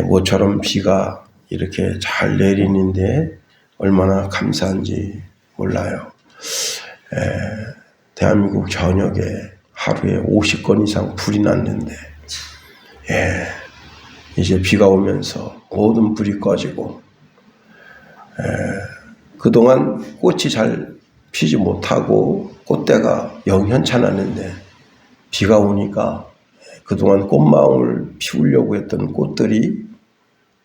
모처럼 비가 이렇게 잘 내리는데 얼마나 감사한지 몰라요. 대한민국 전역에 하루에 50건 이상 불이 났는데, 이제 비가 오면서 모든 불이 꺼지고, 그동안 꽃이 잘 피지 못하고 꽃대가 영현찮았는데 비가 오니까 그동안 꽃마음을 피우려고 했던 꽃들이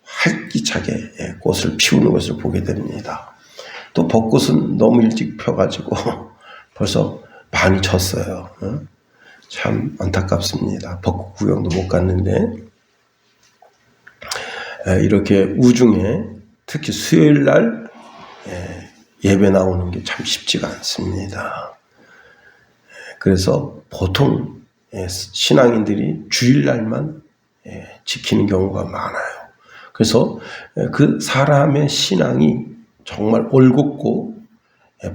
활기차게 꽃을 피우는 것을 보게 됩니다. 또 벚꽃은 너무 일찍 펴가지고 벌써 많이 졌어요. 참 안타깝습니다. 벚꽃 구경도 못 갔는데, 이렇게 우중에 특히 수요일 날 예배 나오는 게 참 쉽지가 않습니다. 그래서 보통 신앙인들이 주일날만 지키는 경우가 많아요. 그래서 그 사람의 신앙이 정말 올곧고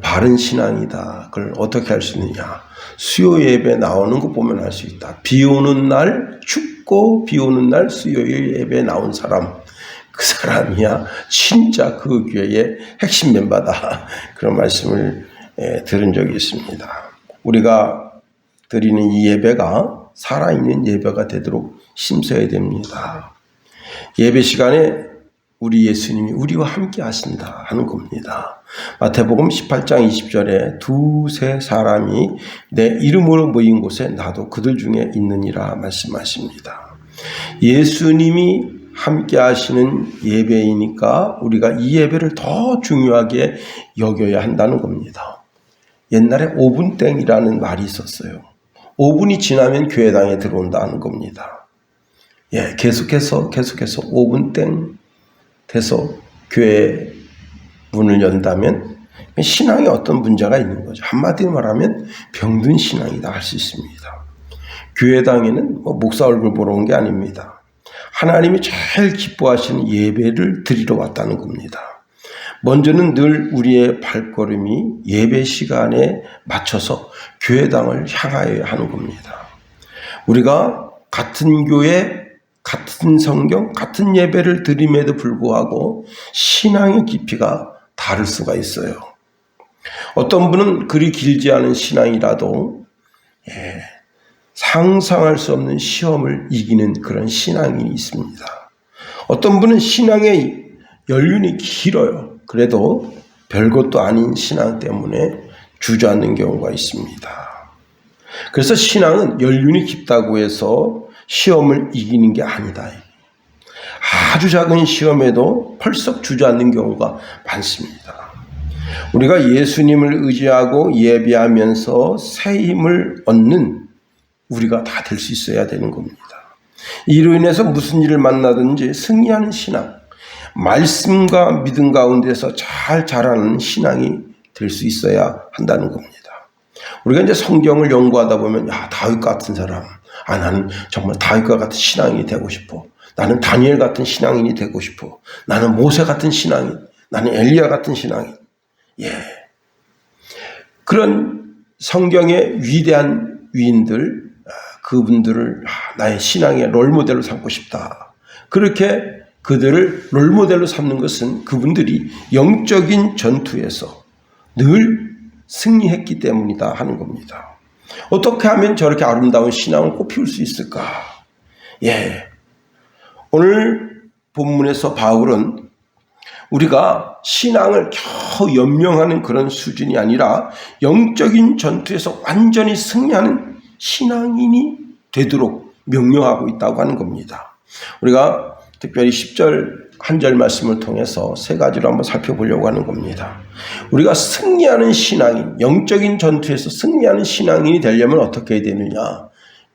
바른 신앙이다. 그걸 어떻게 할 수 있느냐? 수요 예배 나오는 거 보면 알 수 있다. 비 오는 날, 춥고 비 오는 날 수요일 예배 나온 사람, 그 사람이야 진짜 그 교회의 핵심 멤버다. 그런 말씀을 들은 적이 있습니다. 우리가 드리는 이 예배가 살아있는 예배가 되도록 힘써야 됩니다. 예배 시간에 우리 예수님이 우리와 함께 하신다 하는 겁니다. 마태복음 18장 20절에 두세 사람이 내 이름으로 모인 곳에 나도 그들 중에 있느니라 말씀하십니다. 예수님이 함께 하시는 예배이니까 우리가 이 예배를 더 중요하게 여겨야 한다는 겁니다. 옛날에 5분 땡이라는 말이 있었어요. 5분이 지나면 교회당에 들어온다는 겁니다. 계속해서 5분 땡 돼서 교회 문을 연다면 신앙에 어떤 문제가 있는 거죠. 한마디로 말하면 병든 신앙이다 할 수 있습니다. 교회당에는 목사 얼굴 보러 온 게 아닙니다. 하나님이 제일 기뻐하시는 예배를 드리러 왔다는 겁니다. 먼저는 늘 우리의 발걸음이 예배 시간에 맞춰서 교회당을 향하여야 하는 겁니다. 우리가 같은 교회, 같은 성경, 같은 예배를 드림에도 불구하고 신앙의 깊이가 다를 수가 있어요. 어떤 분은 그리 길지 않은 신앙이라도 상상할 수 없는 시험을 이기는 그런 신앙이 있습니다. 어떤 분은 신앙의 연륜이 길어요. 그래도 별것도 아닌 신앙 때문에 주저앉는 경우가 있습니다. 그래서 신앙은 연륜이 깊다고 해서 시험을 이기는 게 아니다. 아주 작은 시험에도 펄썩 주저앉는 경우가 많습니다. 우리가 예수님을 의지하고 예배하면서 새 힘을 얻는 우리가 다 될 수 있어야 되는 겁니다. 이로 인해서 무슨 일을 만나든지 승리하는 신앙, 말씀과 믿음 가운데서 잘 자라는 신앙이 될 수 있어야 한다는 겁니다. 우리가 이제 성경을 연구하다 보면 다윗 같은 사람, 나는 정말 다윗과 같은 신앙인이 되고 싶어. 나는 다니엘 같은 신앙인이 되고 싶어. 나는 모세 같은 신앙인, 나는 엘리야 같은 신앙인. 그런 성경의 위대한 위인들, 그분들을 나의 신앙의 롤모델로 삼고 싶다. 그렇게 그들을 롤모델로 삼는 것은 그분들이 영적인 전투에서 늘 승리했기 때문이다 하는 겁니다. 어떻게 하면 저렇게 아름다운 신앙을 꽃피울 수 있을까? 오늘 본문에서 바울은 우리가 신앙을 겨우 연명하는 그런 수준이 아니라 영적인 전투에서 완전히 승리하는 신앙인이 되도록 명령하고 있다고 하는 겁니다. 우리가 특별히 10절 한 절 말씀을 통해서 세 가지로 한번 살펴보려고 하는 겁니다. 우리가 승리하는 신앙인, 영적인 전투에서 승리하는 신앙인이 되려면 어떻게 해야 되느냐?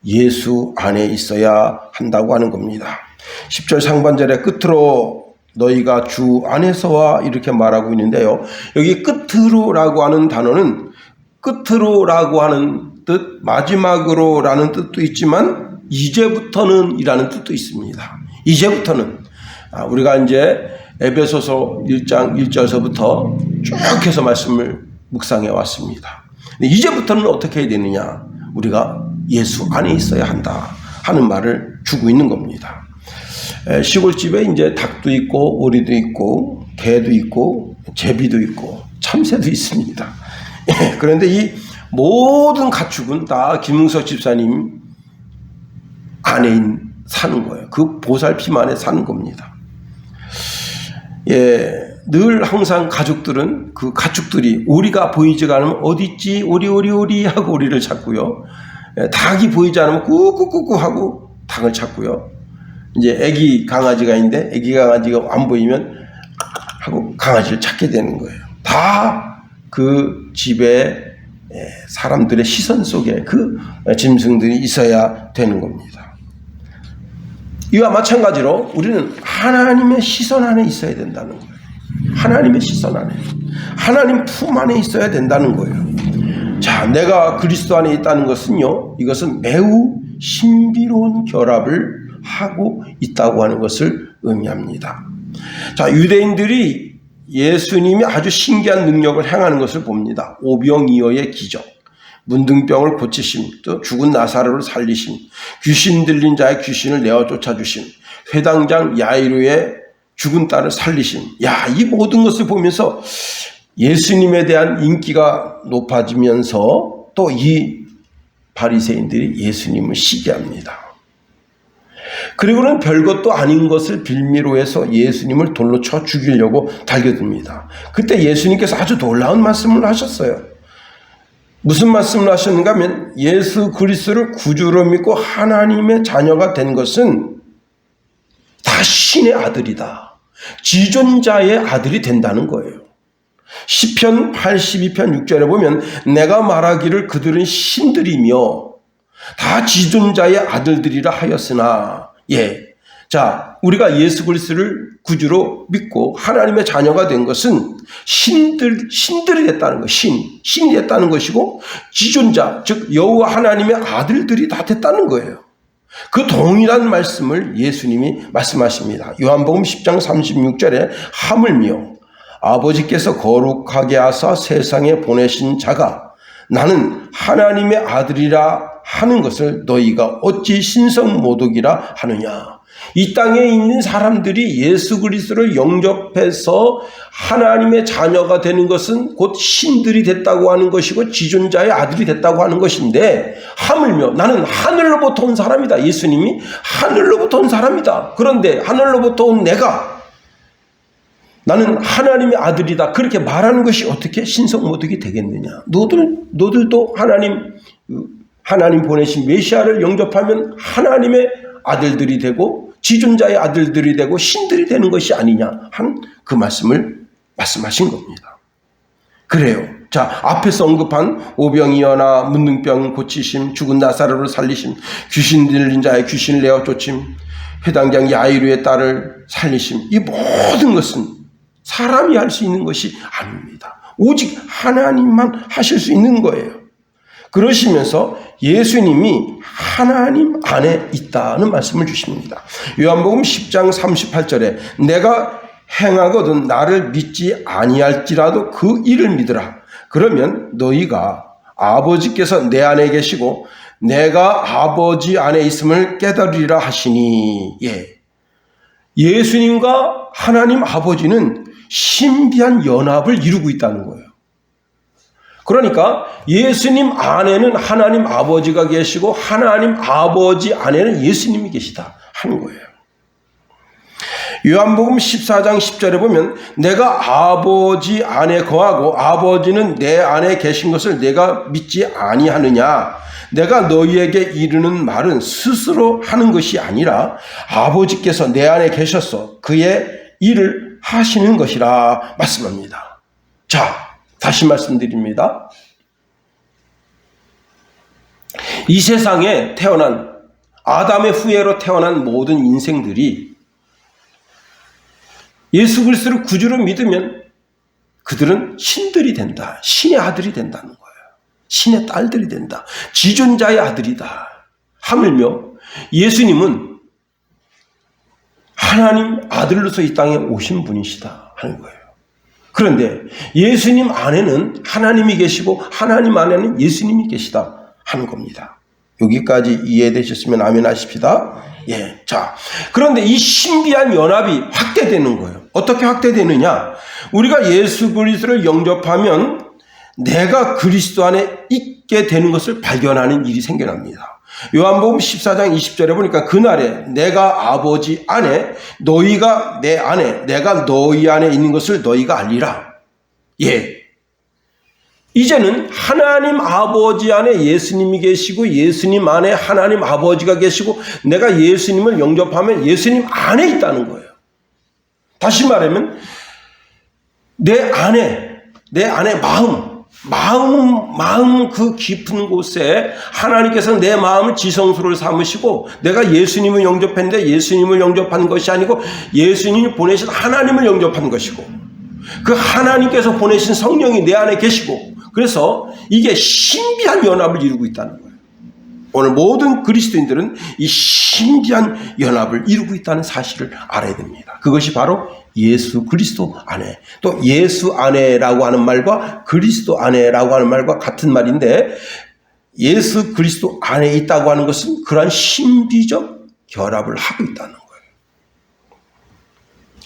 예수 안에 있어야 한다고 하는 겁니다. 10절 상반절의 끝으로 너희가 주 안에서와 이렇게 말하고 있는데요. 여기 끝으로라고 하는 단어는 끝으로라고 하는 뜻, 마지막으로라는 뜻도 있지만 이제부터는 이라는 뜻도 있습니다. 이제부터는 우리가 이제 에베소서 1장 1절서부터 쭉 해서 말씀을 묵상해 왔습니다. 이제부터는 어떻게 해야 되느냐? 우리가 예수 안에 있어야 한다 하는 말을 주고 있는 겁니다. 시골집에 이제 닭도 있고 오리도 있고 개도 있고 제비도 있고 참새도 있습니다. 그런데 이 모든 가축은 다 김응석 집사님 안에 사는 거예요. 그 보살핌 안에 사는 겁니다. 늘 항상 가족들은 그 가축들이 오리가 보이지가 않으면 어디 있지? 오리 하고 오리를 찾고요. 닭이 보이지 않으면 꾸꾸꾸꾸 하고 닭을 찾고요. 이제 애기 강아지가 있는데 애기 강아지가 안 보이면 하고 강아지를 찾게 되는 거예요. 다 그 집에 사람들의 시선 속에 그 짐승들이 있어야 되는 겁니다. 이와 마찬가지로 우리는 하나님의 시선 안에 있어야 된다는 거예요. 하나님의 시선 안에, 하나님 품 안에 있어야 된다는 거예요. 자, 내가 그리스도 안에 있다는 것은요, 이것은 매우 신비로운 결합을 하고 있다고 하는 것을 의미합니다. 자, 유대인들이 예수님이 아주 신기한 능력을 행하는 것을 봅니다. 오병이어의 기적, 문둥병을 고치심, 또 죽은 나사로를 살리심, 귀신 들린 자의 귀신을 내어 쫓아주심, 회당장 야이로의 죽은 딸을 살리심. 야, 이 모든 것을 보면서 예수님에 대한 인기가 높아지면서 또 이 바리새인들이 예수님을 시기합니다. 그리고는 별것도 아닌 것을 빌미로 해서 예수님을 돌로 쳐 죽이려고 달겨듭니다. 그때 예수님께서 아주 놀라운 말씀을 하셨어요. 무슨 말씀을 하셨는가 하면 예수 그리스도를 구주로 믿고 하나님의 자녀가 된 것은 다 신의 아들이다. 지존자의 아들이 된다는 거예요. 시편 82편 6절에 보면 내가 말하기를 그들은 신들이며 다 지존자의 아들들이라 하였으나, 자, 우리가 예수 그리스도를 구주로 믿고 하나님의 자녀가 된 것은 신들이 됐다는 것, 신이 됐다는 것이고, 지존자, 즉 여호와 하나님의 아들들이 다 됐다는 거예요. 그 동일한 말씀을 예수님이 말씀하십니다. 요한복음 10장 36절에 하물며 아버지께서 거룩하게 하사 세상에 보내신 자가 나는 하나님의 아들이라 하는 것을 너희가 어찌 신성모독이라 하느냐. 이 땅에 있는 사람들이 예수 그리스도를 영접해서 하나님의 자녀가 되는 것은 곧 신들이 됐다고 하는 것이고 지존자의 아들이 됐다고 하는 것인데, 하물며 나는 하늘로부터 온 사람이다. 예수님이 하늘로부터 온 사람이다. 그런데 하늘로부터 온 내가 나는 하나님의 아들이다. 그렇게 말하는 것이 어떻게 신성모독이 되겠느냐. 너들도 하나님 보내신 메시아를 영접하면 하나님의 아들들이 되고 지존자의 아들들이 되고 신들이 되는 것이 아니냐 한 그 말씀을 말씀하신 겁니다. 그래요. 자, 앞에서 언급한 오병이어나 문둥병 고치심, 죽은 나사로를 살리심, 귀신 들린 자의 귀신을 내어 쫓임, 회당장 야이루의 딸을 살리심, 이 모든 것은 사람이 할 수 있는 것이 아닙니다. 오직 하나님만 하실 수 있는 거예요. 그러시면서 예수님이 하나님 안에 있다는 말씀을 주십니다. 요한복음 10장 38절에 내가 행하거든 나를 믿지 아니할지라도 그 일을 믿으라. 그러면 너희가 아버지께서 내 안에 계시고 내가 아버지 안에 있음을 깨달으리라 하시니. 예수님과 하나님 아버지는 신비한 연합을 이루고 있다는 거예요. 그러니까 예수님 안에는 하나님 아버지가 계시고 하나님 아버지 안에는 예수님이 계시다 하는 거예요. 요한복음 14장 10절에 보면 내가 아버지 안에 거하고 아버지는 내 안에 계신 것을 내가 믿지 아니하느냐. 내가 너희에게 이르는 말은 스스로 하는 것이 아니라 아버지께서 내 안에 계셔서 그의 일을 하시는 것이라 말씀합니다. 자, 다시 말씀드립니다. 이 세상에 태어난 아담의 후예로 태어난 모든 인생들이 예수 그리스도를 구주로 믿으면 그들은 신들이 된다. 신의 아들이 된다는 거예요. 신의 딸들이 된다. 지존자의 아들이다. 하물며 예수님은 하나님 아들로서 이 땅에 오신 분이시다 하는 거예요. 그런데 예수님 안에는 하나님이 계시고 하나님 안에는 예수님이 계시다 하는 겁니다. 여기까지 이해되셨으면 아멘 하십시다. 예. 자, 그런데 이 신비한 연합이 확대되는 거예요. 어떻게 확대되느냐? 우리가 예수 그리스도를 영접하면 내가 그리스도 안에 있게 되는 것을 발견하는 일이 생겨납니다. 요한복음 14장 20절에 보니까 그날에 내가 아버지 안에 너희가 내 안에 내가 너희 안에 있는 것을 너희가 알리라. 예. 이제는 하나님 아버지 안에 예수님이 계시고 예수님 안에 하나님 아버지가 계시고 내가 예수님을 영접하면 예수님 안에 있다는 거예요. 다시 말하면 내 안에 마음 그 깊은 곳에 하나님께서 내 마음을 지성소를 삼으시고 내가 예수님을 영접했는데 예수님을 영접한 것이 아니고 예수님이 보내신 하나님을 영접한 것이고 그 하나님께서 보내신 성령이 내 안에 계시고 그래서 이게 신비한 연합을 이루고 있다는 거예요. 오늘 모든 그리스도인들은 이 신비한 연합을 이루고 있다는 사실을 알아야 됩니다. 그것이 바로 예수 그리스도 안에, 또 예수 안에라고 하는 말과 그리스도 안에라고 하는 말과 같은 말인데 예수 그리스도 안에 있다고 하는 것은 그러한 신비적 결합을 하고 있다는 거예요.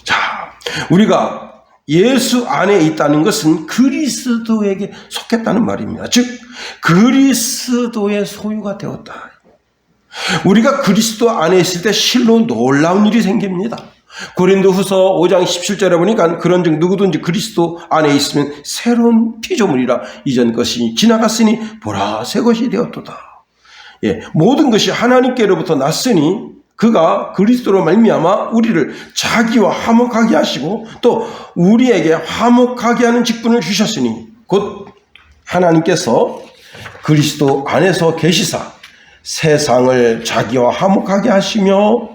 자, 우리가 예수 안에 있다는 것은 그리스도에게 속했다는 말입니다. 즉 그리스도의 소유가 되었다. 우리가 그리스도 안에 있을 때 실로 놀라운 일이 생깁니다. 고린도후서 5장 17절에 보니까 그런즉 누구든지 그리스도 안에 있으면 새로운 피조물이라 이전 것이 지나갔으니 보라 새 것이 되었도다. 예, 모든 것이 하나님께로부터 났으니 그가 그리스도로 말미암아 우리를 자기와 화목하게 하시고 또 우리에게 화목하게 하는 직분을 주셨으니 곧 하나님께서 그리스도 안에서 계시사 세상을 자기와 화목하게 하시며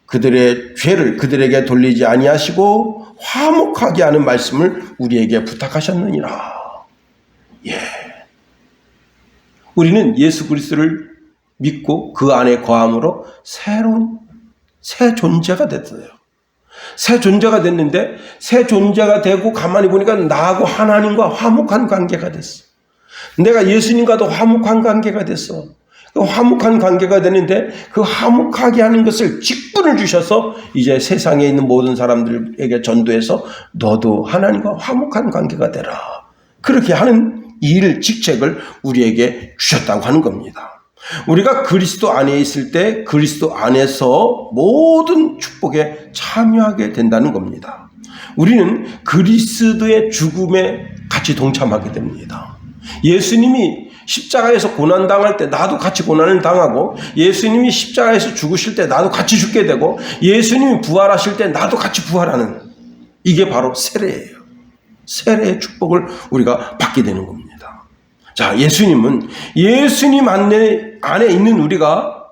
그들의 죄를 그들에게 돌리지 아니하시고 화목하게 하는 말씀을 우리에게 부탁하셨느니라. 예. 우리는 예수 그리스도를 믿고 그 안에 거함으로 새로운 새 존재가 됐어요. 새 존재가 됐는데 새 존재가 되고 가만히 보니까 나하고 하나님과 화목한 관계가 됐어. 내가 예수님과도 화목한 관계가 됐어. 그 화목한 관계가 되는데 그 화목하게 하는 것을 직분을 주셔서 이제 세상에 있는 모든 사람들에게 전도해서 너도 하나님과 화목한 관계가 되라. 그렇게 하는 일, 직책을 우리에게 주셨다고 하는 겁니다. 우리가 그리스도 안에 있을 때 그리스도 안에서 모든 축복에 참여하게 된다는 겁니다. 우리는 그리스도의 죽음에 같이 동참하게 됩니다. 예수님이 십자가에서 고난당할 때 나도 같이 고난을 당하고 예수님이 십자가에서 죽으실 때 나도 같이 죽게 되고 예수님이 부활하실 때 나도 같이 부활하는 이게 바로 세례예요. 세례의 축복을 우리가 받게 되는 겁니다. 자, 예수님은 예수님 안에 있는 우리가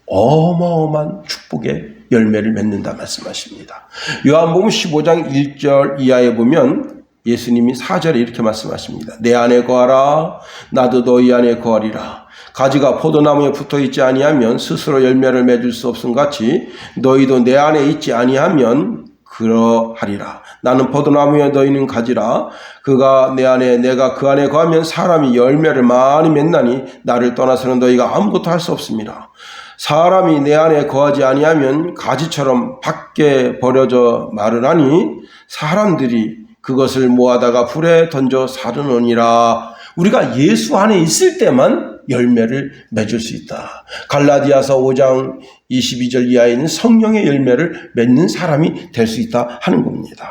어마어마한 축복의 열매를 맺는다 말씀하십니다. 요한복음 15장 1절 이하에 보면 예수님이 4절에 이렇게 말씀하십니다. 내 안에 거하라 나도 너희 안에 거하리라. 가지가 포도나무에 붙어있지 아니하면 스스로 열매를 맺을 수 없음 같이 너희도 내 안에 있지 아니하면 그러하리라. 나는 포도나무에 너희는 가지라. 그가 내 안에 내가 그 안에 거하면 사람이 열매를 많이 맺나니 나를 떠나서는 너희가 아무것도 할 수 없습니다. 사람이 내 안에 거하지 아니하면 가지처럼 밖에 버려져 마르나니 사람들이 그것을 모아다가 불에 던져 사르느니라. 우리가 예수 안에 있을 때만 열매를 맺을 수 있다. 갈라디아서 5장 22절 이하에 있는 성령의 열매를 맺는 사람이 될 수 있다 하는 겁니다.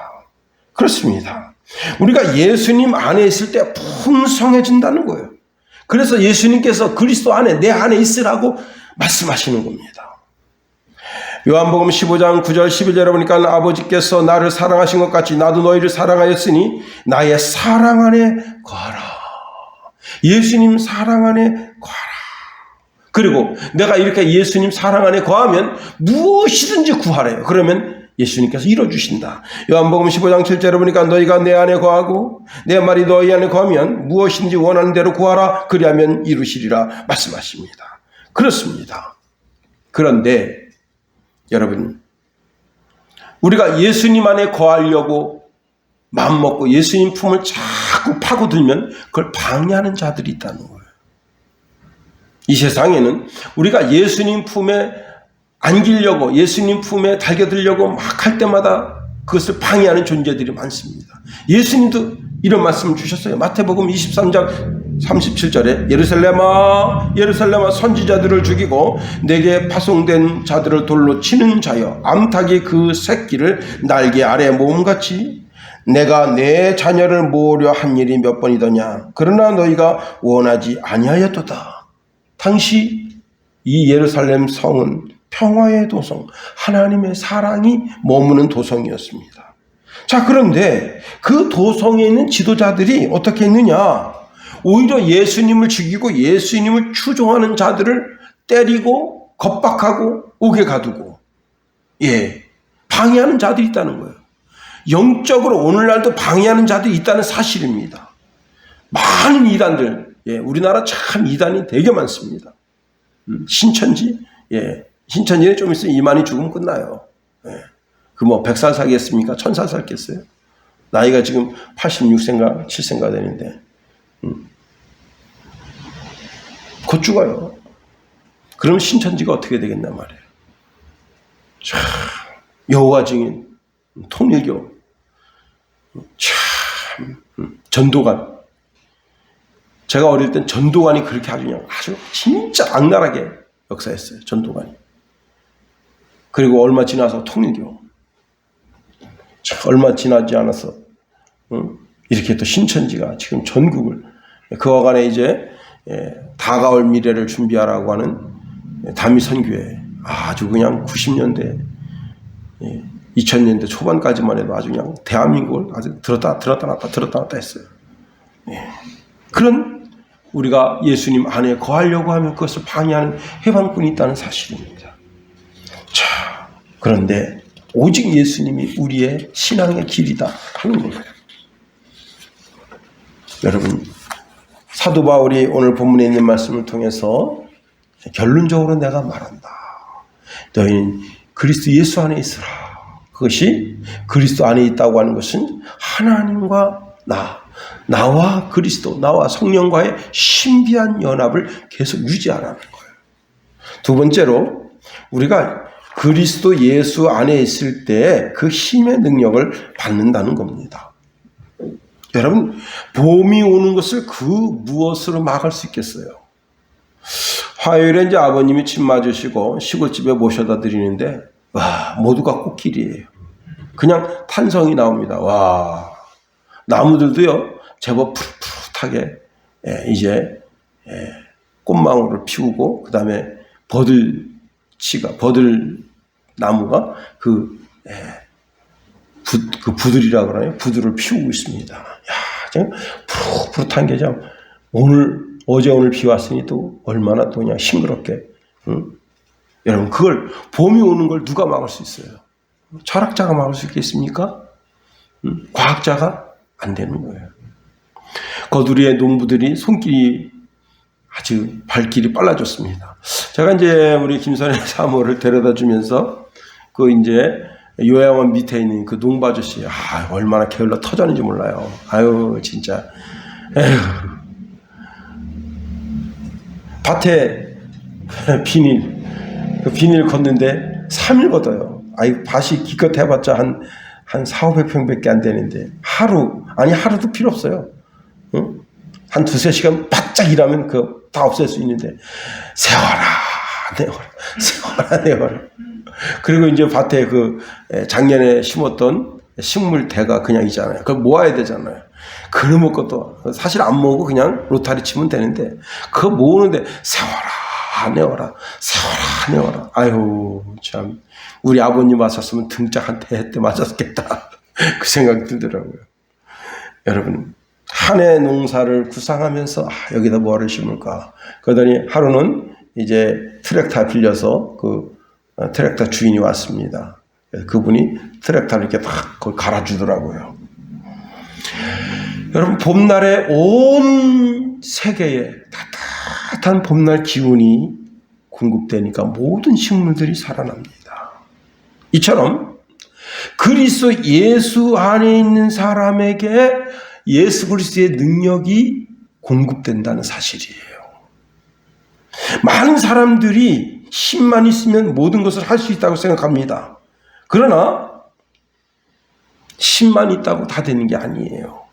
그렇습니다. 우리가 예수님 안에 있을 때 풍성해진다는 거예요. 그래서 예수님께서 그리스도 안에 내 안에 있으라고 말씀하시는 겁니다. 요한복음 15장 9절 11절에 보니까 아버지께서 나를 사랑하신 것 같이 나도 너희를 사랑하였으니 나의 사랑 안에 거하라. 예수님 사랑 안에 거하라. 그리고 내가 이렇게 예수님 사랑 안에 거하면 무엇이든지 구하래요. 그러면 예수님께서 이뤄주신다. 요한복음 15장 7절에 보니까 너희가 내 안에 거하고 내 말이 너희 안에 거하면 무엇인지 원하는 대로 구하라. 그리하면 이루시리라 말씀하십니다. 그렇습니다. 그런데 여러분, 우리가 예수님 안에 거하려고 마음먹고 예수님 품을 자꾸 파고들면 그걸 방해하는 자들이 있다는 거예요. 이 세상에는 우리가 예수님 품에 안기려고, 예수님 품에 달겨들려고 막 할 때마다 그것을 방해하는 존재들이 많습니다. 예수님도 이런 말씀을 주셨어요. 마태복음 23장 37절에 예루살렘아 예루살렘아 선지자들을 죽이고 내게 파송된 자들을 돌로 치는 자여, 암탉이 그 새끼를 날개 아래 모음같이 내가 내 자녀를 모으려 한 일이 몇 번이더냐. 그러나 너희가 원하지 아니하였도다. 당시 이 예루살렘 성은 평화의 도성, 하나님의 사랑이 머무는 도성이었습니다. 자, 그런데 그 도성에 있는 지도자들이 어떻게 했느냐? 오히려 예수님을 죽이고 예수님을 추종하는 자들을 때리고 겁박하고 옥에 가두고, 방해하는 자들이 있다는 거예요. 영적으로 오늘날도 방해하는 자들이 있다는 사실입니다. 많은 이단들, 우리나라 참 이단이 되게 많습니다. 신천지, 신천지에 좀 있으면 이만희 죽으면 끝나요. 그 100살 살겠습니까? 1000살 살겠어요? 나이가 지금 86세인가 7세인가 되는데, 곧 죽어요. 그럼 신천지가 어떻게 되겠나 말이에요. 참, 여호와 증인, 통일교, 참, 전도관. 제가 어릴 땐 전도관이 그렇게 아주 진짜 악랄하게 역사했어요. 전도관이. 그리고 얼마 지나서 통일교. 얼마 지나지 않아서 이렇게 또 신천지가 지금 전국을, 그와 간에 이제 다가올 미래를 준비하라고 하는 다미선교회, 아주 그냥 90년대 2000년대 초반까지만 해도 아주 그냥 대한민국을 아주 들었다 놨다 했어요. 그런 우리가 예수님 안에 거하려고 하면 그것을 방해하는 해방꾼이 있다는 사실입니다. 자, 그런데 오직 예수님이 우리의 신앙의 길이다 하는 거예요. 여러분, 사도 바울이 오늘 본문에 있는 말씀을 통해서 결론적으로 내가 말한다. 너희는 그리스도 예수 안에 있으라. 그것이 그리스도 안에 있다고 하는 것은 하나님과 나와 그리스도, 나와 성령과의 신비한 연합을 계속 유지하라는 거예요. 두 번째로, 우리가 그리스도 예수 안에 있을 때 그 힘의 능력을 받는다는 겁니다. 여러분, 봄이 오는 것을 그 무엇으로 막을 수 있겠어요? 화요일에 이제 아버님이 침 맞으시고 시골집에 모셔다 드리는데, 모두가 꽃길이에요. 그냥 탄성이 나옵니다. 나무들도요, 제법 푸릇푸릇하게 이제 꽃망울을 피우고, 그 다음에 버들나무가 그 부들이라고 그러나요? 부들을 피우고 있습니다. 지금 푸릇푸릇한 게 참, 어제 오늘 비 왔으니 또 얼마나 또 그냥 싱그럽게, 여러분, 그걸, 봄이 오는 걸 누가 막을 수 있어요? 철학자가 막을 수 있겠습니까? 과학자가 안 되는 거예요. 거두리의 농부들이 손길이 아주 발길이 빨라졌습니다. 제가 이제 우리 김선의 사모를 데려다 주면서 그 이제 요양원 밑에 있는 그 농부 아저씨, 얼마나 게을러 터졌는지 몰라요. 진짜. 밭에 비닐 걷는데 3일 걷어요. 밭이 기껏 해봤자 한 400~500평밖에 안 되는데, 하루도 필요 없어요. 한 2~3시간 바짝 일하면 다 없앨 수 있는데, 세워라 내워라. 그리고 이제 밭에 작년에 심었던 식물대가 그냥 있잖아요. 그걸 모아야 되잖아요. 그놈의 것도 사실 안 모으고 그냥 로타리 치면 되는데, 그거 모으는데 세워라 내워라. 참, 우리 아버님 왔었으면 등짝 한 대 맞았겠다. 그 생각이 들더라고요. 여러분, 한 해 농사를 구상하면서 여기다 뭐를 심을까? 그러더니 하루는 이제 트랙터 빌려서 트랙터 주인이 왔습니다. 그분이 트랙터를 이렇게 딱 갈아주더라고요. 여러분, 봄날에 온 세계에 따뜻한 봄날 기운이 공급되니까 모든 식물들이 살아납니다. 이처럼 그리스도 예수 안에 있는 사람에게 예수 그리스도의 능력이 공급된다는 사실이에요. 많은 사람들이 힘만 있으면 모든 것을 할 수 있다고 생각합니다. 그러나 힘만 있다고 다 되는 게 아니에요.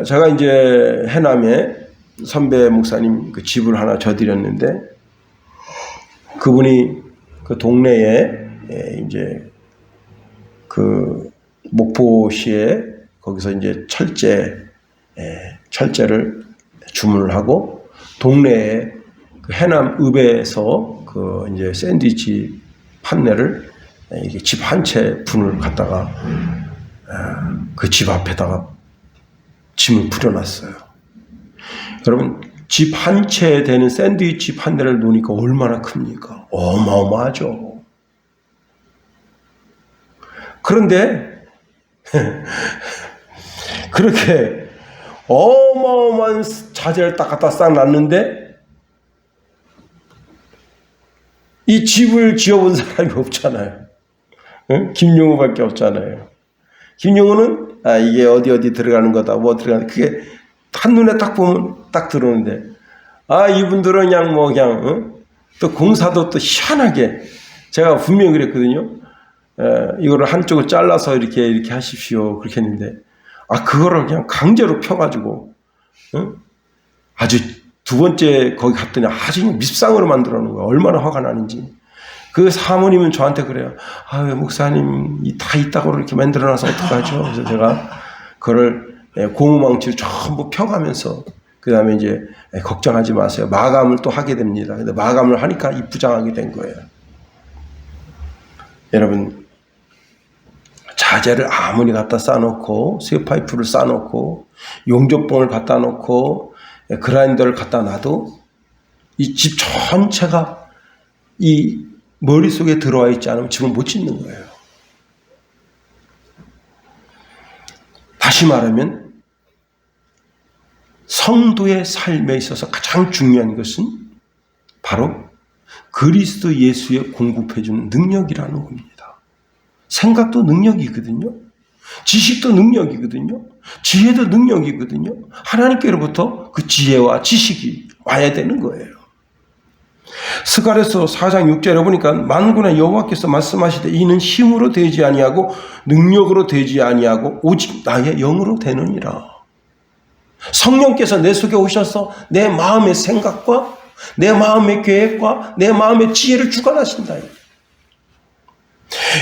제가 이제 해남에 선배 목사님 그 집을 하나 져드렸는데, 그분이 그 동네에 이제 그 목포시에 거기서 이제 철제를 주문을 하고, 동네에 그 해남읍에서 그 이제 샌드위치 판넬을 이게 집 한 채 분을 갖다가 그 집 앞에다가 짐을 뿌려놨어요. 여러분, 집 한 채 되는 샌드위치 판넬을 놓으니까 얼마나 큽니까? 어마어마하죠. 그런데 그렇게 어마어마한 자재를 딱 갖다 싹 놨는데 이 집을 지어본 사람이 없잖아요. 김용우밖에 없잖아요. 김용우는 이게 어디 들어가는 거다, 뭐 들어가는, 그게 한눈에 딱 보면 딱 들어오는데, 이분들은 그냥 또 공사도 또 희한하게, 제가 분명히 그랬거든요. 이거를 한쪽을 잘라서 이렇게 하십시오, 그렇게 했는데, 그거를 그냥 강제로 펴가지고, 아주 두 번째 거기 갔더니 아주 밉상으로 만들어 놓은 거예요. 얼마나 화가 나는지. 그 사모님은 저한테 그래요. 목사님, 다 있다고 이렇게 만들어 놔서 어떡하죠? 그래서 제가 그걸 고무망치로 전부 펴가면서, 그 다음에 이제 걱정하지 마세요, 마감을 또 하게 됩니다. 근데 마감을 하니까 이쁘장하게 된 거예요. 여러분, 자재를 아무리 갖다 쌓아놓고, 쇠파이프를 쌓아놓고, 용접봉을 갖다 놓고, 그라인더를 갖다 놔도 이 집 전체가 이 머릿속에 들어와 있지 않으면 집을 못 짓는 거예요. 다시 말하면 성도의 삶에 있어서 가장 중요한 것은 바로 그리스도 예수의 공급해주는 능력이라는 겁니다. 생각도 능력이거든요. 지식도 능력이거든요. 지혜도 능력이거든요. 하나님께로부터 그 지혜와 지식이 와야 되는 거예요. 스가랴서 4장 6절에 보니까 만군의 여호와께서 말씀하시되 이는 힘으로 되지 아니하고 능력으로 되지 아니하고 오직 나의 영으로 되느니라. 성령께서 내 속에 오셔서 내 마음의 생각과 내 마음의 계획과 내 마음의 지혜를 주관하신다.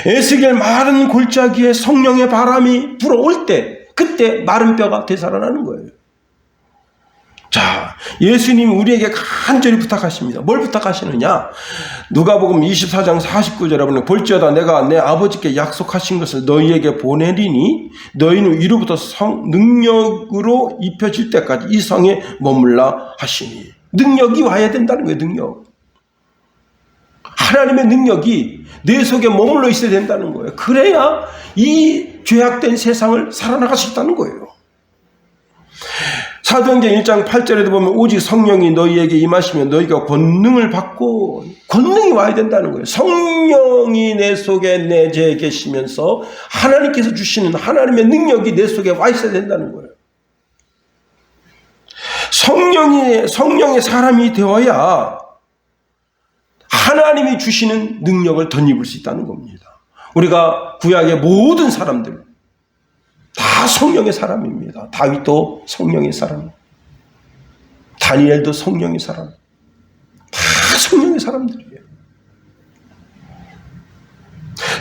에스겔 마른 골짜기에 성령의 바람이 불어올 때, 그때 마른 뼈가 되살아나는 거예요. 자, 예수님이 우리에게 간절히 부탁하십니다. 뭘 부탁하시느냐? 누가복음 24장 49절에 보면 볼지어다 내가 내 아버지께 약속하신 것을 너희에게 보내리니 너희는 위로부터 능력으로 입혀질 때까지 이 성에 머물라 하시니. 능력이 와야 된다는 거예요. 능력. 하나님의 능력이 내 속에 머물러 있어야 된다는 거예요. 그래야 이 죄악된 세상을 살아나갈 수 있다는 거예요. 사도행전 1장 8절에도 보면 오직 성령이 너희에게 임하시면 너희가 권능을 받고, 권능이 와야 된다는 거예요. 성령이 내 속에 내재해 계시면서 하나님께서 주시는 하나님의 능력이 내 속에 와 있어야 된다는 거예요. 성령의 사람이 되어야 하나님이 주시는 능력을 덧입을 수 있다는 겁니다. 우리가 구약의 모든 사람들 다 성령의 사람입니다. 다윗도 성령의 사람, 다니엘도 성령의 사람, 다 성령의 사람들이에요.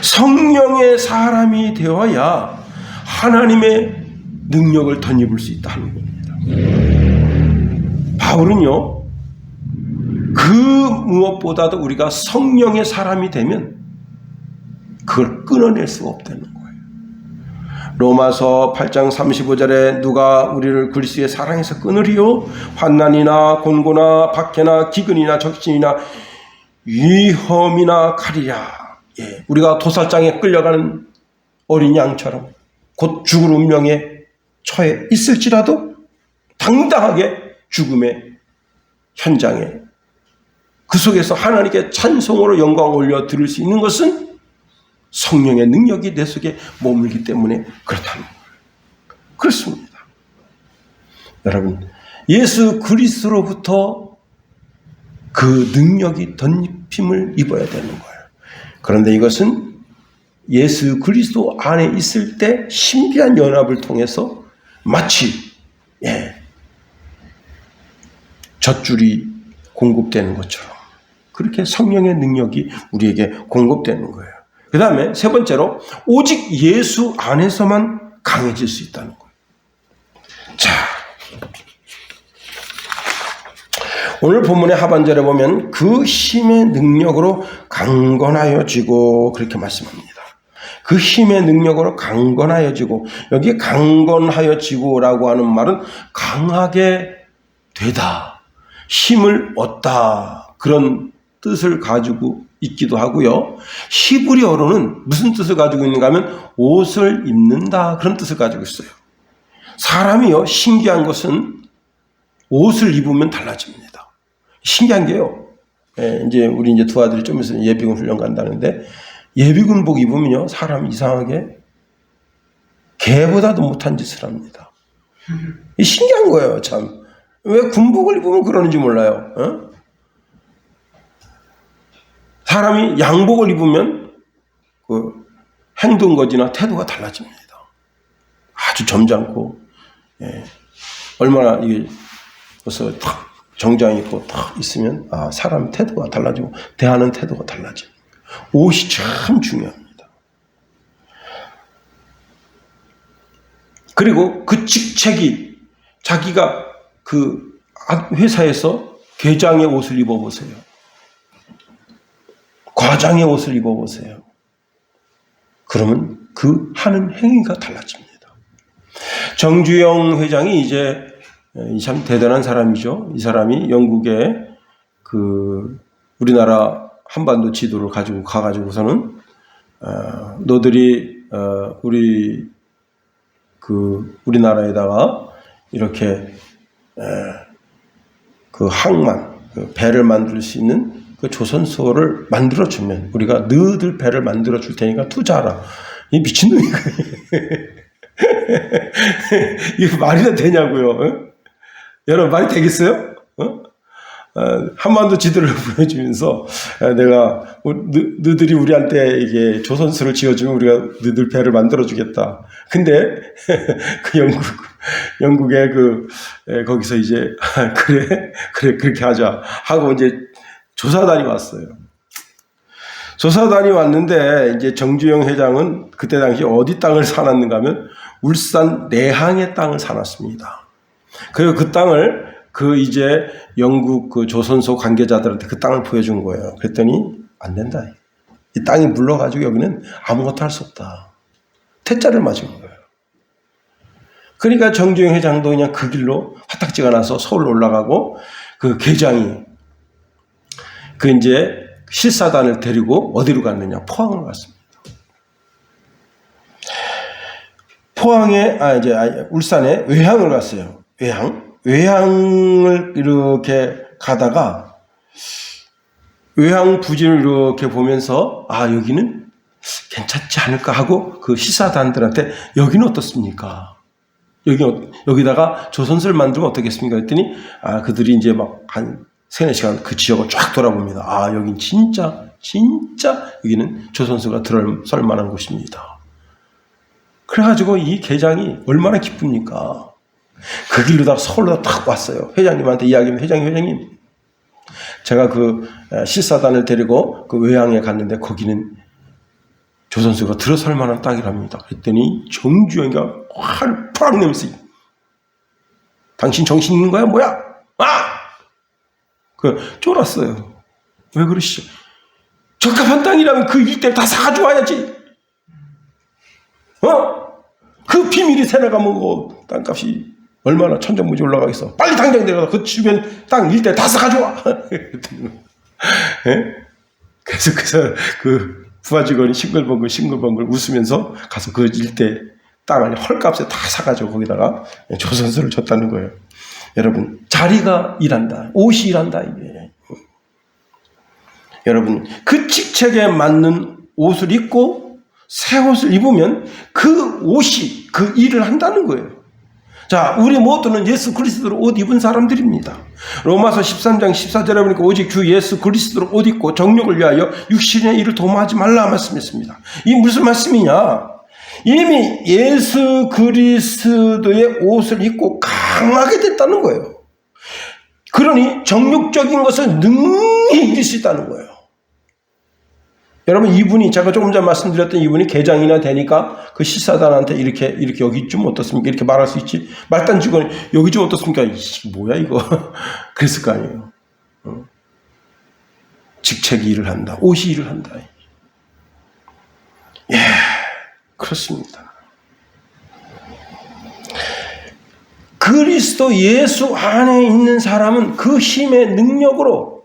성령의 사람이 되어야 하나님의 능력을 덧입을 수 있다는 겁니다. 바울은요, 그 무엇보다도 우리가 성령의 사람이 되면 그걸 끊어낼 수가 없다는 거예요. 로마서 8장 35절에 누가 우리를 그리스도의 사랑에서 끊으리요? 환난이나 곤고나 박해나 기근이나 적신이나 위험이나 칼이라. 우리가 도살장에 끌려가는 어린 양처럼 곧 죽을 운명에 처해 있을지라도 당당하게 죽음의 현장에 그 속에서 하나님께 찬송으로 영광 올려 드릴 수 있는 것은 성령의 능력이 내 속에 머물기 때문에 그렇다는 거예요. 그렇습니다. 여러분, 예수 그리스도로부터 그 능력이 덧입힘을 입어야 되는 거예요. 그런데 이것은 예수 그리스도 안에 있을 때 신비한 연합을 통해서 마치 젖줄이 공급되는 것처럼 그렇게 성령의 능력이 우리에게 공급되는 거예요. 그 다음에 세 번째로 오직 예수 안에서만 강해질 수 있다는 거예요. 자, 오늘 본문의 하반절에 보면 그 힘의 능력으로 강건하여지고 그렇게 말씀합니다. 그 힘의 능력으로 강건하여지고, 여기 강건하여지고라고 하는 말은 강하게 되다, 힘을 얻다, 그런 뜻을 가지고 있기도 하고요. 히브리어로는 무슨 뜻을 가지고 있는가 하면 옷을 입는다, 그런 뜻을 가지고 있어요. 사람이요, 신기한 것은 옷을 입으면 달라집니다. 신기한 게요. 이제 우리 이제 두 아들이 좀 있으면 예비군 훈련 간다는데, 예비군복 입으면요, 사람이 이상하게 개보다도 못한 짓을 합니다. 신기한 거예요, 참. 왜 군복을 입으면 그러는지 몰라요. 어? 사람이 양복을 입으면 그 행동거지나 태도가 달라집니다. 아주 점잖고, 얼마나 이게 벌써 탁 정장 입고 탁 있으면 사람 태도가 달라지고 대하는 태도가 달라집니다. 옷이 참 중요합니다. 그리고 그 직책이, 자기가 그 회사에서 계장의 옷을 입어보세요. 과장의 옷을 입어보세요. 그러면 그 하는 행위가 달라집니다. 정주영 회장이 이제 참 대단한 사람이죠. 이 사람이 영국에 그 우리나라 한반도 지도를 가지고 가가지고서는 너들이 우리나라에다가 이렇게 그 항만, 그 배를 만들 수 있는 그 조선소를 만들어주면 우리가 너희들 배를 만들어줄 테니까 투자하라. 이 미친놈이야. 이게 말이나 되냐고요. 어? 여러분, 말이 되겠어요? 한반도 지도를 보여주면서 내가 너희들이 우리한테 이게 조선소를 지어주면 우리가 너희들 배를 만들어주겠다. 근데 그 영국의 거기서 이제 그래 그렇게 하자 하고 이제 조사단이 왔어요. 조사단이 왔는데 이제 정주영 회장은 그때 당시 어디 땅을 사놨는가 하면 울산 내항의 땅을 사놨습니다. 그리고 그 땅을 이제 영국 그 조선소 관계자들한테 그 땅을 보여준 거예요. 그랬더니 안 된다. 이 땅이 물러가지고 여기는 아무것도 할 수 없다. 퇴짜를 맞은 거예요. 그러니까 정주영 회장도 그냥 그 길로 화딱지가 나서 서울로 올라가고 그 계장이 그 이제 실사단을 데리고 어디로 갔느냐? 포항으로 갔습니다. 울산에 외항을 갔어요. 외항을 이렇게 가다가 외항 부지를 이렇게 보면서 여기는 괜찮지 않을까 하고 그 시사단들한테 여기는 어떻습니까? 여기다가 조선소를 만들면 어떻겠습니까? 그랬더니 그들이 이제 막 한 3-4시간 그 지역을 쫙 돌아봅니다. 여긴 진짜 여기는 조선소가 들어설 만한 곳입니다. 그래가지고 이 계장이 얼마나 기쁩니까? 그 길로 서울로 딱 왔어요. 회장님한테 이야기하면, 회장님, 제가 그 실사단을 데리고 그 외항에 갔는데 거기는 조선소가 들어설 만한 땅이랍니다. 그랬더니 정주영이가 화를 푸락 내면서, 당신 정신 있는 거야? 뭐야? 쫄았어요. 왜 그러시죠? 적합한 땅이라면 그 일대를 다 사가지고 와야지. 그 비밀이 새나가면 땅값이 얼마나 천정부지 올라가겠어. 빨리 당장 내려가 그 주변 땅 일대 다 사가지고 와. 그래서 그 부하 직원이 싱글벙글 웃으면서 가서 그 일대 땅을 헐값에 다 사가지고 거기다가 조선소를 줬다는 거예요. 여러분, 자리가 일한다. 옷이 일한다. 이게. 여러분, 그 직책에 맞는 옷을 입고 새 옷을 입으면 그 옷이 그 일을 한다는 거예요. 자, 우리 모두는 예수 그리스도로 옷 입은 사람들입니다. 로마서 13장 14절에 보니까 오직 주 예수 그리스도로 옷 입고 정욕을 위하여 육신의 일을 도모하지 말라 말씀했습니다. 이 무슨 말씀이냐? 이미 예수 그리스도의 옷을 입고 강하게 됐다는 거예요. 그러니 정욕적인 것을 능히 이길 수 있다는 거예요. 여러분, 이분이 제가 조금 전에 말씀드렸던 이분이 개장이나 되니까 그 시사단한테 이렇게 여기 좀 어떻습니까? 이렇게 말할 수 있지. 말단 직원이 여기 좀 어떻습니까? 뭐야 이거. 그랬을 거 아니에요. 직책이 일을 한다. 옷이 일을 한다. 예, 그렇습니다. 그리스도 예수 안에 있는 사람은 그 힘의 능력으로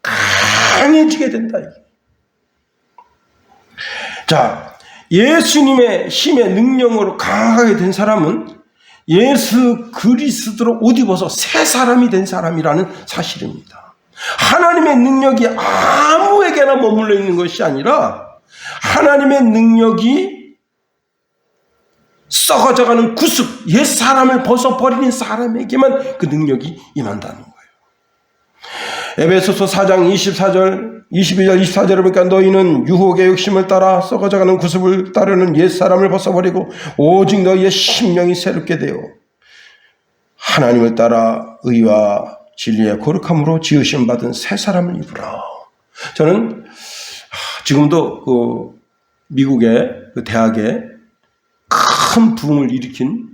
강해지게 된다. 자, 예수님의 힘의 능력으로 강하게 된 사람은 예수 그리스도로 옷 입어서 새 사람이 된 사람이라는 사실입니다. 하나님의 능력이 아무에게나 머물러 있는 것이 아니라 하나님의 능력이 썩어져가는 구습, 옛 사람을 벗어버리는 사람에게만 그 능력이 임한다는 거예요. 에베소서 4장 22절 24절에 보니까 너희는 유혹의 욕심을 따라 썩어져가는 구습을 따르는 옛 사람을 벗어버리고 오직 너희의 심령이 새롭게 되어 하나님을 따라 의와 진리의 거룩함으로 지으심 받은 새 사람을 입으라. 저는 지금도 그 미국의 그 대학에 큰 부흥을 일으킨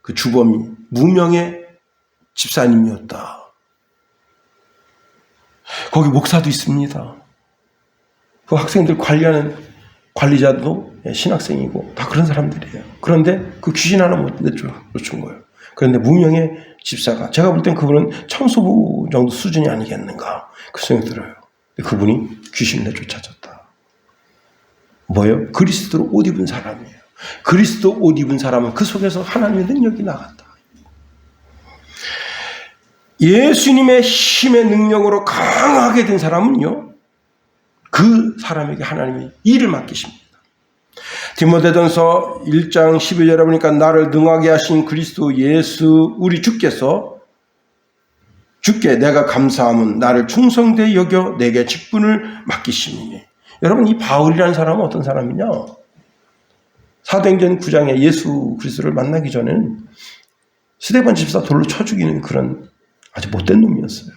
그 주범이 무명의 집사님이었다. 거기 목사도 있습니다. 그 학생들 관리하는 관리자도 신학생이고 다 그런 사람들이에요. 그런데 그 귀신 하나 못 내준 거예요. 그런데 무명의 집사가, 제가 볼 땐 그분은 청소부 정도 수준이 아니겠는가 그 생각이 들어요. 그분이 귀신을 내쫓아졌다. 뭐예요? 그리스도로 옷 입은 사람이에요. 그리스도 옷 입은 사람은 그 속에서 하나님의 능력이 나간다. 예수님의 힘의 능력으로 강하게 된 사람은요, 그 사람에게 하나님이 일을 맡기십니다. 디모데전서 1장 12절에 보니까 나를 능하게 하신 그리스도 예수 우리 주께 내가 감사함은 나를 충성되이 여겨 내게 직분을 맡기심이니. 여러분, 이 바울이라는 사람은 어떤 사람이냐? 사도행전 9장에 예수 그리스도를 만나기 전에는 스데반 집사 돌로 쳐 죽이는 그런 아주 못된 놈이었어요.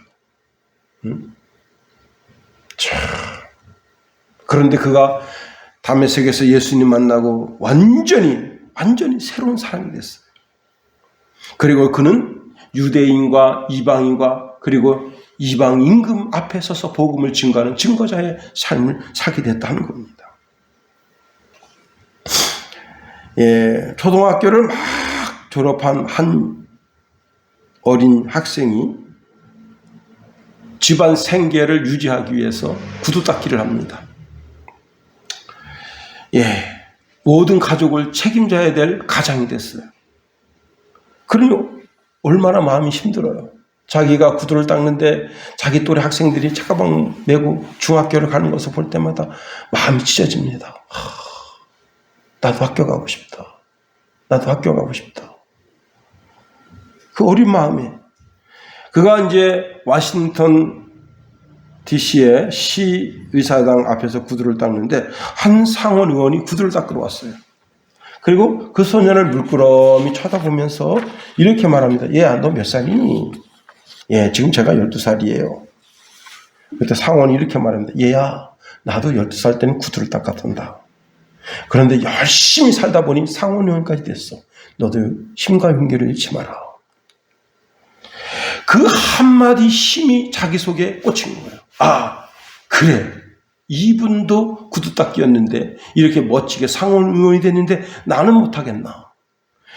그런데 그가 다메섹에서 예수님 만나고 완전히 새로운 사람이 됐어요. 그리고 그는 유대인과 이방인과 그리고 이방 임금 앞에 서서 복음을 증거하는 증거자의 삶을 살게 됐다는 겁니다. 예, 초등학교를 막 졸업한 한 어린 학생이 집안 생계를 유지하기 위해서 구두 닦기를 합니다. 예, 모든 가족을 책임져야 될 가장이 됐어요. 그러니 얼마나 마음이 힘들어요. 자기가 구두를 닦는데 자기 또래 학생들이 책가방 메고 중학교를 가는 것을 볼 때마다 마음이 찢어집니다. 나도 학교 가고 싶다. 나도 학교 가고 싶다. 그 어린 마음에 그가 이제 워싱턴 DC의 시의사당 앞에서 구두를 닦는데 한 상원 의원이 구두를 닦으러 왔어요. 그리고 그 소년을 물끄러미 쳐다보면서 이렇게 말합니다. 얘야, 너 몇 살이니? 예, 지금 제가 12살이에요. 그때 상원이 이렇게 말합니다. 얘야, 나도 12살 때는 구두를 닦았단다. 그런데 열심히 살다 보니 상원 의원까지 됐어. 너도 힘과 용기를 잃지 마라. 그 한마디 힘이 자기 속에 꽂힌 거예요. 아, 그래. 이분도 구두 닦기였는데 이렇게 멋지게 상원 의원이 됐는데 나는 못하겠나.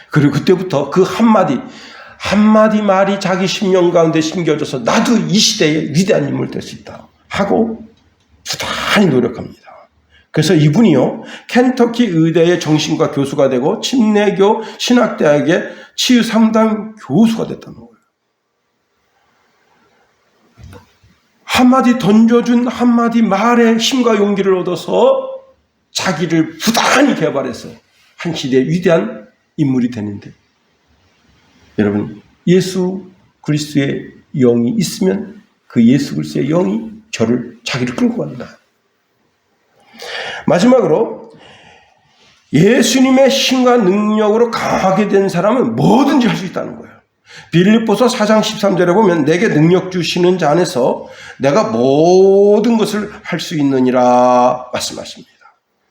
그리고 그때부터 그 한마디 말이 자기 심령 가운데 심겨져서 나도 이 시대의 위대한 인물 될 수 있다 하고 부단히 노력합니다. 그래서 이분이요, 켄터키 의대의 정신과 교수가 되고 침례교 신학대학의 치유 3단 교수가 됐다는 거예요. 한마디 던져준 한마디 말에 힘과 용기를 얻어서 자기를 부단히 개발해서 한 시대의 위대한 인물이 되는데, 여러분, 예수 그리스도의 영이 있으면 그 예수 그리스도의 영이 저를 자기를 끌고 간다. 마지막으로 예수님의 힘과 능력으로 강하게 된 사람은 뭐든지 할 수 있다는 거예요. 빌립보서 4장 13절에 보면 내게 능력 주시는 자 안에서 내가 모든 것을 할 수 있느니라 말씀하십니다.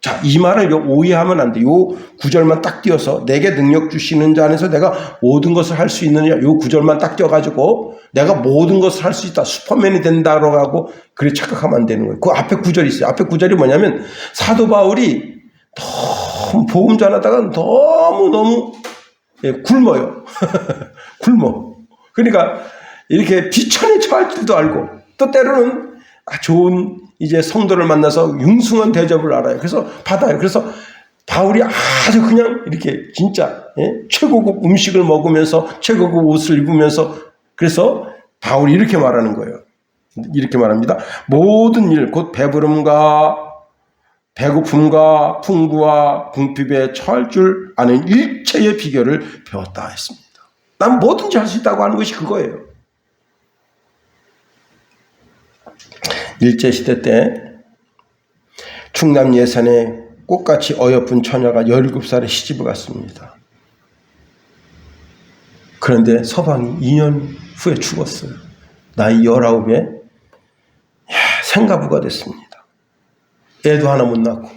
자, 이 말을 오해하면 안 돼. 요 구절만 딱 띄어서 내게 능력 주시는 자 안에서 내가 모든 것을 할 수 있느냐, 요 구절만 딱 띄어가지고 내가 모든 것을 할 수 있다, 슈퍼맨이 된다고 하고 그래 착각하면 안 되는 거예요. 그 앞에 구절이 있어요. 앞에 구절이 뭐냐면 사도 바울이 너무 복음 전하다가 너무 굶어요. 굶어. 그러니까 이렇게 비천에 처할 줄도 알고 또 때로는 좋은 이제 성도를 만나서 융숭한 대접을 알아요. 그래서 받아요. 그래서 바울이 아주 그냥 이렇게 진짜 최고급 음식을 먹으면서 최고급 옷을 입으면서 그래서 바울이 이렇게 말하는 거예요. 이렇게 말합니다. 모든 일, 곧 배부름과 배고픔과 풍부와 궁핍에 처할 줄 아는 일체의 비결을 배웠다 했습니다. 난 뭐든지 할 수 있다고 하는 것이 그거예요. 일제시대 때 충남 예산에 꽃같이 어여쁜 처녀가 17살에 시집을 갔습니다. 그런데 서방이 2년 후에 죽었어요. 나이 19에 생가부가 됐습니다. 애도 하나 못 낳고.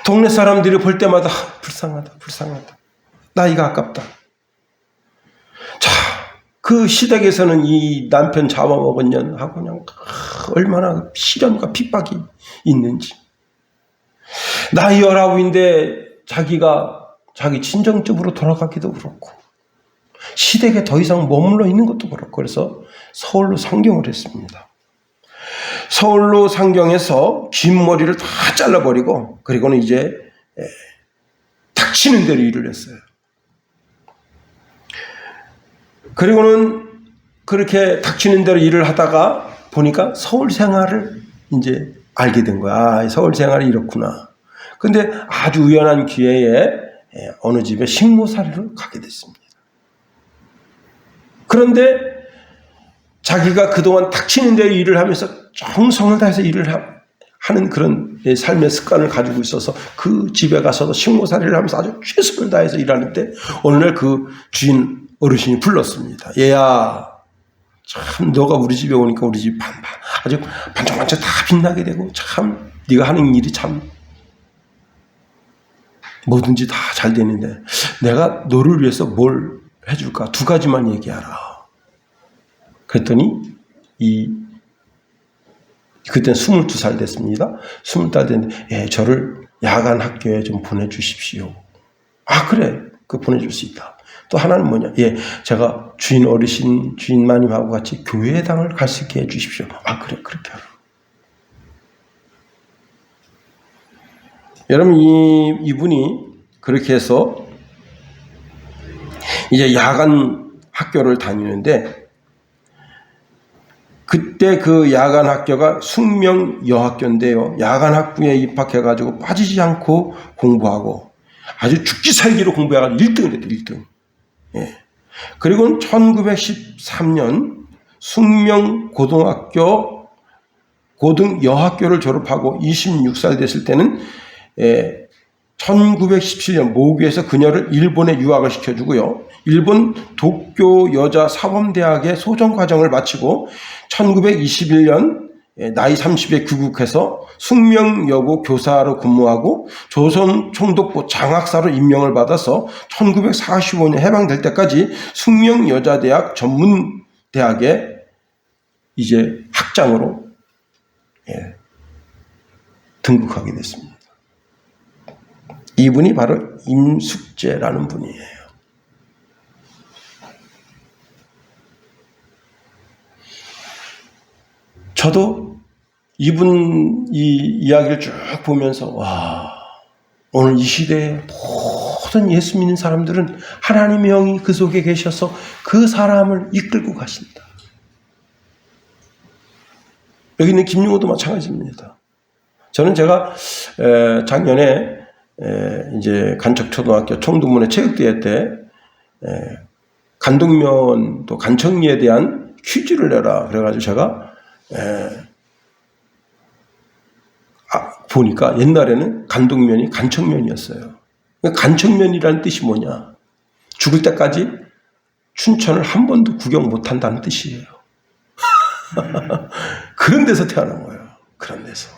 동네 사람들이 볼 때마다 불쌍하다. 나이가 아깝다. 자, 그 시댁에서는 이 남편 잡아먹은 년 하고 그냥 얼마나 시련과 핍박이 있는지. 나이 19인데 자기 친정집으로 돌아가기도 그렇고 시댁에 더 이상 머물러 있는 것도 그렇고 그래서 서울로 상경을 했습니다. 서울로 상경해서 긴 머리를 다 잘라버리고 그리고는 이제 닥치는 대로 일을 했어요. 그리고는 그렇게 닥치는 대로 일을 하다가 보니까 서울 생활을 이제 알게 된 거야. 아, 서울 생활이 이렇구나. 근데 아주 우연한 기회에 어느 집에 식모살이로 가게 됐습니다. 그런데 자기가 그동안 닥치는 대로 일을 하면서 정성을 다해서 일을 하는 그런 삶의 습관을 가지고 있어서 그 집에 가서도 식모살이를 하면서 아주 최선을 다해서 일하는데 어느 날 그 주인 어르신이 불렀습니다. 얘야, 참 너가 우리 집에 오니까 우리 집 아주 반짝반짝 다 빛나게 되고 참 네가 하는 일이 참 뭐든지 다 잘 되는데 내가 너를 위해서 뭘 해줄까? 2가지만 얘기하라. 그랬더니 그때는 22살 됐습니다. 22살 됐는데 저를 야간 학교에 좀 보내주십시오. 아 그래, 그 보내줄 수 있다. 또 하나는 뭐냐? 제가 주인 어르신, 주인 마님하고 같이 교회당을 갈 수 있게 해주십시오. 아 그래, 그렇게 하라. 여러분 이분이 그렇게 해서 이제 야간 학교를 다니는데 그때 그 야간 학교가 숙명 여학교인데요. 야간 학부에 입학해가지고 빠지지 않고 공부하고 아주 죽기 살기로 공부해가지고 1등을 했대. 1등. 그리고 1913년 숙명 고등학교 고등 여학교를 졸업하고 26살 됐을 때는 1917년 모국에서 그녀를 일본에 유학을 시켜주고요. 일본 도쿄 여자 사범대학의 소정과정을 마치고 1921년 나이 30에 귀국해서 숙명여고 교사로 근무하고 조선 총독부 장학사로 임명을 받아서 1945년 해방될 때까지 숙명여자대학 전문대학에 이제 학장으로 등극하게 됐습니다. 이분이 바로 임숙재라는 분이에요. 저도 이분 이야기를 쭉 보면서 오늘 이 시대에 모든 예수 믿는 사람들은 하나님의 영이 그 속에 계셔서 그 사람을 이끌고 가신다. 여기 있는 김용호도 마찬가지입니다. 저는 제가 작년에 이제 간척초등학교 총동문회 체육대회 때 간동면 또 간청리에 대한 퀴즈를 내라. 그래가지고 제가 보니까 옛날에는 간동면이 간청면이었어요. 간청면이라는 뜻이 뭐냐? 죽을 때까지 춘천을 한 번도 구경 못한다는 뜻이에요. 그런 데서 태어난 거예요. 그런 데서.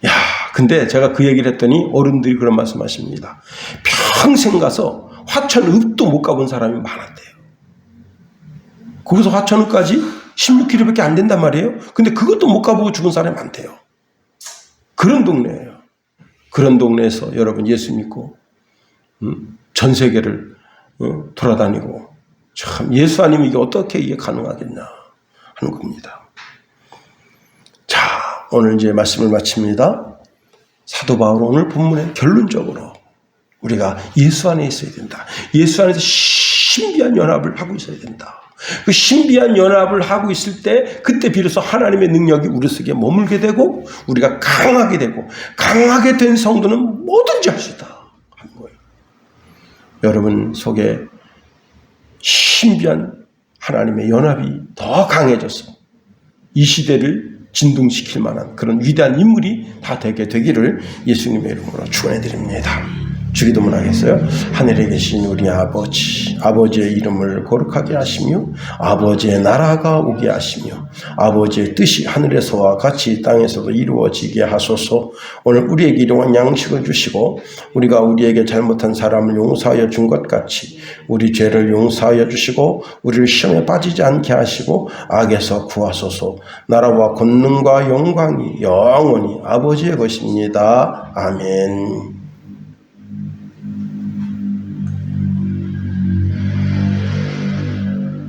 야, 근데 제가 그 얘기를 했더니 어른들이 그런 말씀하십니다. 평생 가서 화천읍도 못 가본 사람이 많았대요. 거기서 화천읍까지 16km밖에 안 된단 말이에요. 근데 그것도 못 가보고 죽은 사람이 많대요. 그런 동네예요. 그런 동네에서 여러분 예수 믿고 전 세계를 돌아다니고 참 예수 아니면 이게 어떻게 이게 가능하겠나 하는 겁니다. 자, 오늘 이제 말씀을 마칩니다. 사도 바울은 오늘 본문에 결론적으로 우리가 예수 안에 있어야 된다. 예수 안에서 신비한 연합을 하고 있어야 된다. 그 신비한 연합을 하고 있을 때 그때 비로소 하나님의 능력이 우리 속에 머물게 되고 우리가 강하게 되고 강하게 된 성도는 뭐든지 할 수 있다 하는 거예요. 여러분 속에 신비한 하나님의 연합이 더 강해져서 이 시대를 진동시킬 만한 그런 위대한 인물이 다 되게 되기를 예수님의 이름으로 축원해드립니다. 주기도문 하겠어요? 하늘에 계신 우리 아버지, 아버지의 이름을 거룩하게 하시며 아버지의 나라가 오게 하시며 아버지의 뜻이 하늘에서와 같이 땅에서도 이루어지게 하소서. 오늘 우리에게 일용할 양식을 주시고 우리가 우리에게 잘못한 사람을 용서하여 준 것 같이 우리 죄를 용서하여 주시고 우리를 시험에 빠지지 않게 하시고 악에서 구하소서. 나라와 권능과 영광이 영원히 아버지의 것입니다. 아멘.